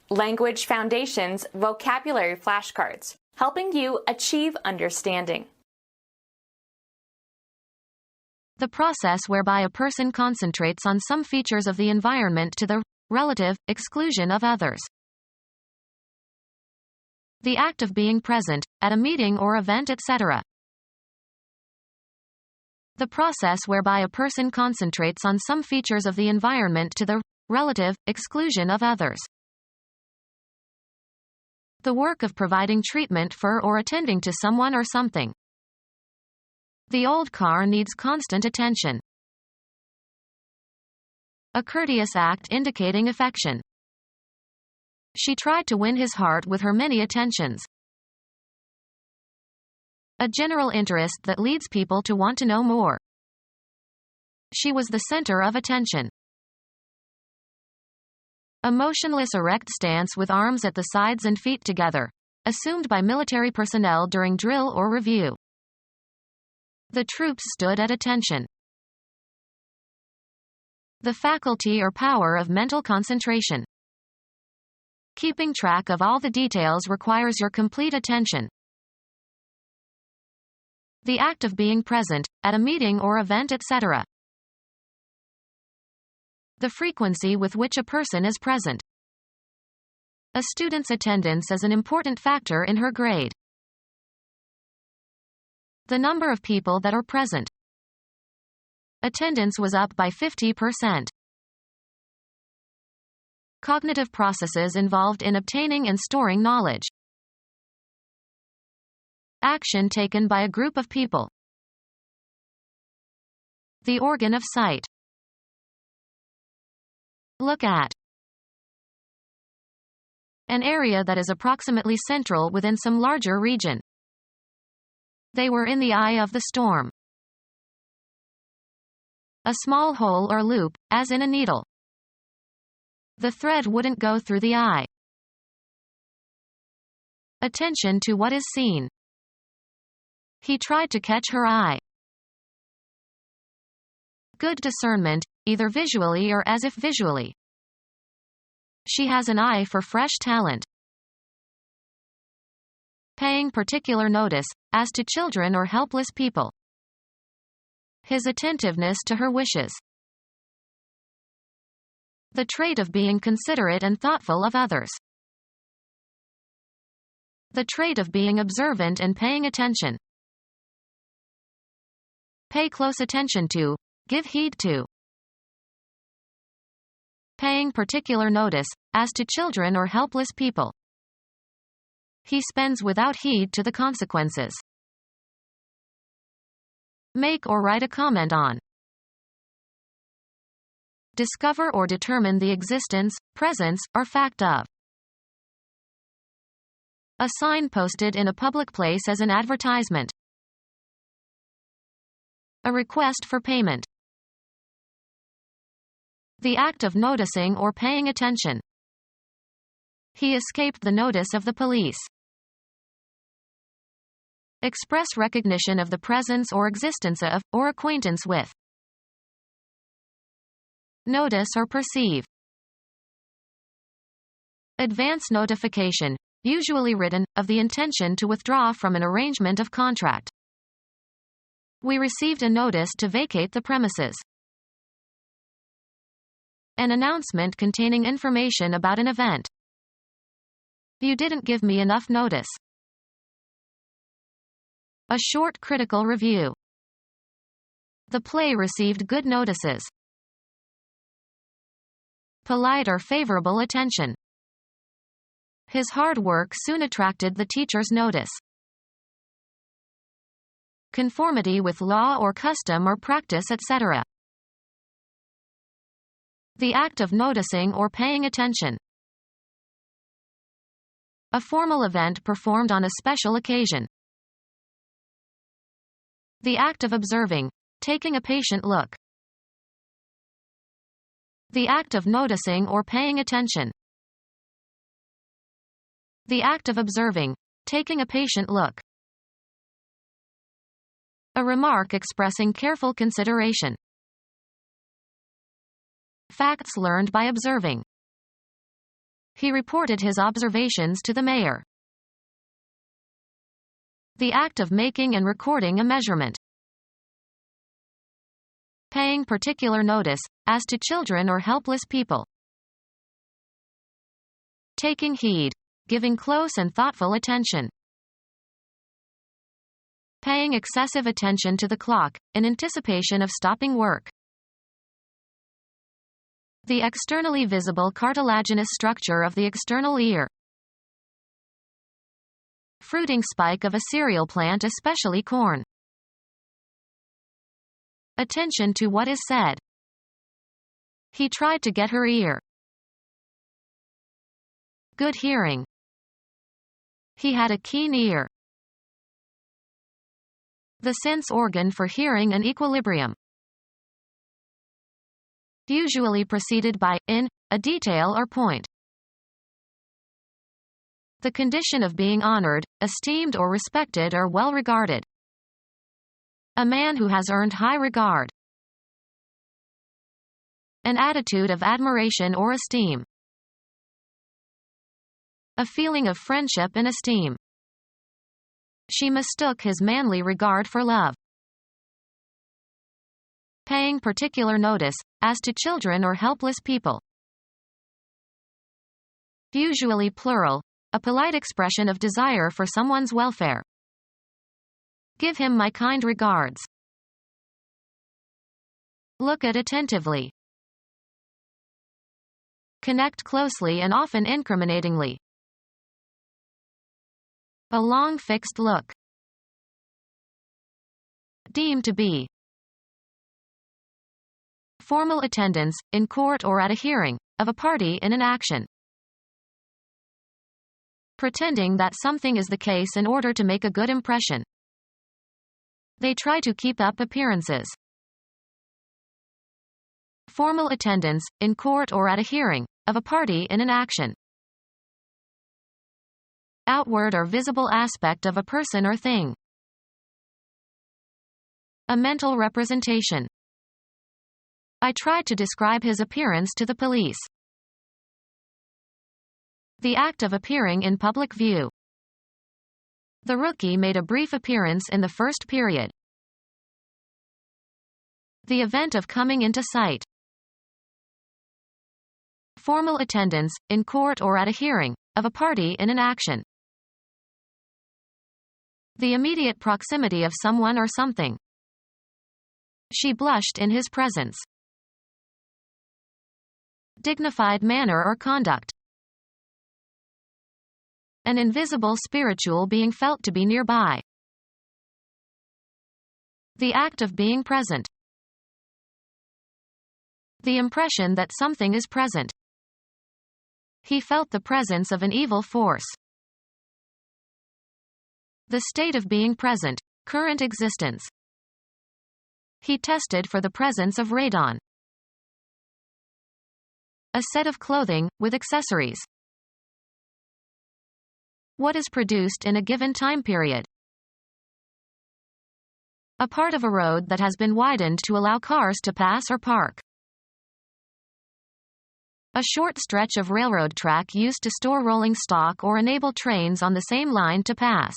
Language Foundations Vocabulary Flashcards, helping you achieve understanding. The process whereby a person concentrates on some features of the environment to the relative exclusion of others. The act of being present, at a meeting or event, etc. The process whereby a person concentrates on some features of the environment to the relative exclusion of others. The work of providing treatment for or attending to someone or something. The old car needs constant attention. A courteous act indicating affection. She tried to win his heart with her many attentions. A general interest that leads people to want to know more. She was the center of attention. A motionless erect stance with arms at the sides and feet together, assumed by military personnel during drill or review. The troops stood at attention. The faculty or power of mental concentration. Keeping track of all the details requires your complete attention. The act of being present, at a meeting or event, etc. The frequency with which a person is present. A student's attendance is an important factor in her grade. The number of people that are present. Attendance was up by 50%. Cognitive processes involved in obtaining and storing knowledge. Action taken by a group of people. The organ of sight. Look at. An area that is approximately central within some larger region. They were in the eye of the storm. A small hole or loop, as in a needle. The thread wouldn't go through the eye. Attention to what is seen. He tried to catch her eye. Good discernment, either visually or as if visually. She has an eye for fresh talent. Paying particular notice, as to children or helpless people. His attentiveness to her wishes. The trait of being considerate and thoughtful of others. The trait of being observant and paying attention. Pay close attention to, give heed to. Paying particular notice, as to children or helpless people. He spends without heed to the consequences. Make or write a comment on. Discover or determine the existence, presence, or fact of. A sign posted in a public place as an advertisement. A request for payment. The act of noticing or paying attention. He escaped the notice of the police. Express recognition of the presence or existence of, or acquaintance with. Notice or perceive. Advance notification, usually written, of the intention to withdraw from an arrangement of contract. We received a notice to vacate the premises. An announcement containing information about an event. You didn't give me enough notice. A short critical review. The play received good notices. Polite or favorable attention. His hard work soon attracted the teacher's notice. Conformity with law or custom or practice, etc. The act of noticing or paying attention. A formal event performed on a special occasion. The act of observing, taking a patient look. The act of noticing or paying attention. The act of observing, taking a patient look. A remark expressing careful consideration. Facts learned by observing. He reported his observations to the mayor. The act of making and recording a measurement. Paying particular notice, as to children or helpless people. Taking heed, giving close and thoughtful attention. Paying excessive attention to the clock, in anticipation of stopping work. The externally visible cartilaginous structure of the external ear. Fruiting spike of a cereal plant, especially corn. Attention to what is said. He tried to get her ear. Good hearing. He had a keen ear. The sense organ for hearing and equilibrium. Usually preceded by, in, a detail or point. The condition of being honored, esteemed or respected or well regarded. A man who has earned high regard. An attitude of admiration or esteem. A feeling of friendship and esteem. She mistook his manly regard for love. Paying particular notice, as to children or helpless people. Usually plural, a polite expression of desire for someone's welfare. Give him my kind regards. Look at attentively. Connect closely and often incriminatingly. A long fixed look. Deemed to be. Formal attendance, in court or at a hearing, of a party in an action. Pretending that something is the case in order to make a good impression. They try to keep up appearances. Formal attendance, in court or at a hearing, of a party in an action. Outward or visible aspect of a person or thing. A mental representation. I tried to describe his appearance to the police. The act of appearing in public view. The rookie made a brief appearance in the first period. The event of coming into sight. Formal attendance, in court or at a hearing, of a party in an action. The immediate proximity of someone or something. She blushed in his presence. Dignified manner or conduct. An invisible spiritual being felt to be nearby. The act of being present. The impression that something is present. He felt the presence of an evil force. The state of being present, current existence. He tested for the presence of radon. A set of clothing, with accessories. What is produced in a given time period. A part of a road that has been widened to allow cars to pass or park. A short stretch of railroad track used to store rolling stock or enable trains on the same line to pass.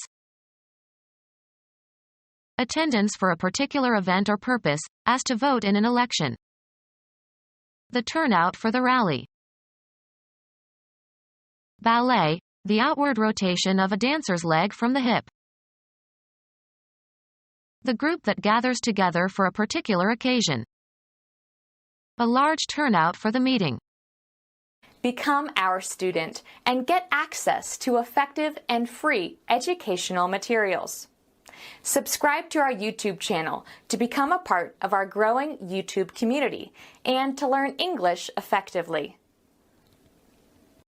Attendance for a particular event or purpose, as to vote in an election. The turnout for the rally. Ballet, the outward rotation of a dancer's leg from the hip. The group that gathers together for a particular occasion. A large turnout for the meeting. Become our student and get access to effective and free educational materials. Subscribe to our YouTube channel to become a part of our growing YouTube community and to learn English effectively.